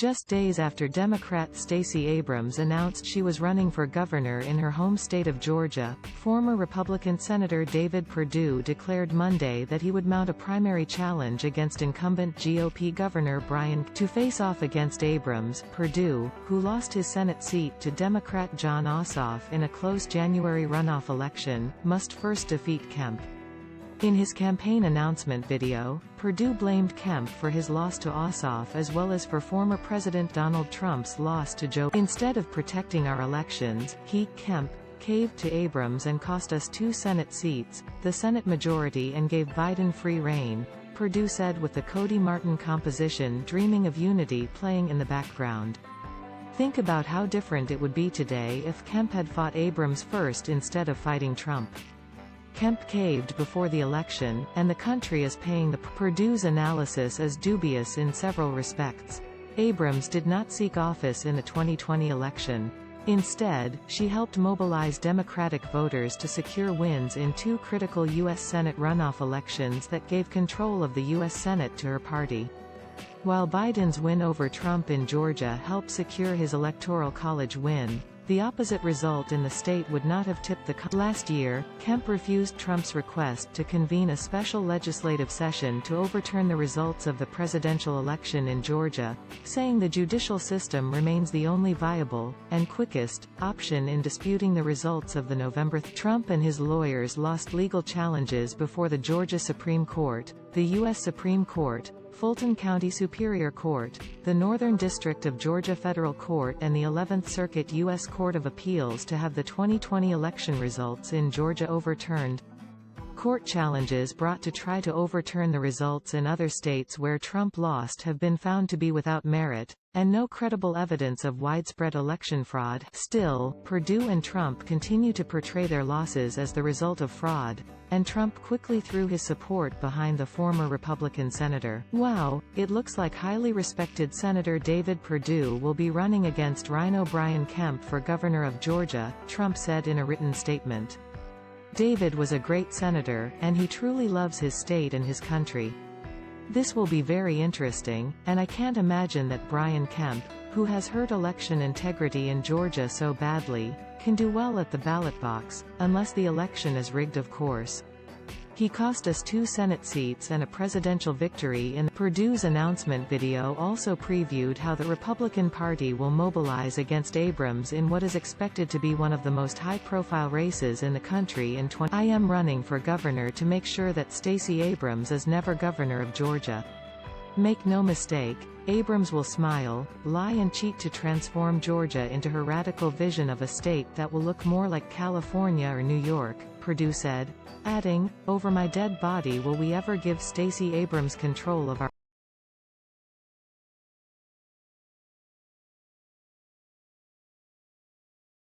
Just days after Democrat Stacey Abrams announced she was running for governor in her home state of Georgia, former Republican Senator David Perdue declared Monday that he would mount a primary challenge against incumbent GOP Governor Brian Kemp to face off against Abrams. Perdue, who lost his Senate seat to Democrat Jon Ossoff in a close January runoff election, must first defeat Kemp. In his campaign announcement video, Perdue blamed Kemp for his loss to Ossoff as well as for former President Donald Trump's loss to Joe. Instead of protecting our elections, Kemp, caved to Abrams and cost us 2 Senate seats, the Senate majority, and gave Biden free rein, Perdue said with the Cody Martin composition Dreaming of Unity playing in the background. Think about how different it would be today if Kemp had fought Abrams first instead of fighting Trump. Kemp caved before the election, and the country is paying the Perdue's analysis is dubious in several respects. Abrams did not seek office in the 2020 election. Instead, she helped mobilize Democratic voters to secure wins in 2 critical U.S. Senate runoff elections that gave control of the U.S. Senate to her party. While Biden's win over Trump in Georgia helped secure his Electoral College win, the opposite result in the state would not have tipped the Last year, Kemp refused Trump's request to convene a special legislative session to overturn the results of the presidential election in Georgia, saying the judicial system remains the only viable, and quickest, option in disputing the results of the November. Trump and his lawyers lost legal challenges before the Georgia Supreme Court, the U.S. Supreme Court, Fulton County Superior Court, the Northern District of Georgia Federal Court and the 11th Circuit U.S. Court of Appeals to have the 2020 election results in Georgia overturned. Court challenges brought to try to overturn the results in other states where Trump lost have been found to be without merit, and no credible evidence of widespread election fraud. Still, Perdue and Trump continue to portray their losses as the result of fraud, and Trump quickly threw his support behind the former Republican senator. Wow, it looks like highly respected Senator David Perdue will be running against Rhino Brian Kemp for governor of Georgia, Trump said in a written statement. David was a great senator, and he truly loves his state and his country. This will be very interesting, and I can't imagine that Brian Kemp, who has hurt election integrity in Georgia so badly, can do well at the ballot box, unless the election is rigged, of course. He cost us 2 Senate seats and a presidential victory. In Perdue's announcement video also previewed how the Republican Party will mobilize against Abrams in what is expected to be one of the most high-profile races in the country in 2020. I am running for governor to make sure that Stacey Abrams is never governor of Georgia. Make no mistake, Abrams will smile, lie and cheat to transform Georgia into her radical vision of a state that will look more like California or New York, Perdue said, adding, "Over my dead body will we ever give Stacey Abrams control of our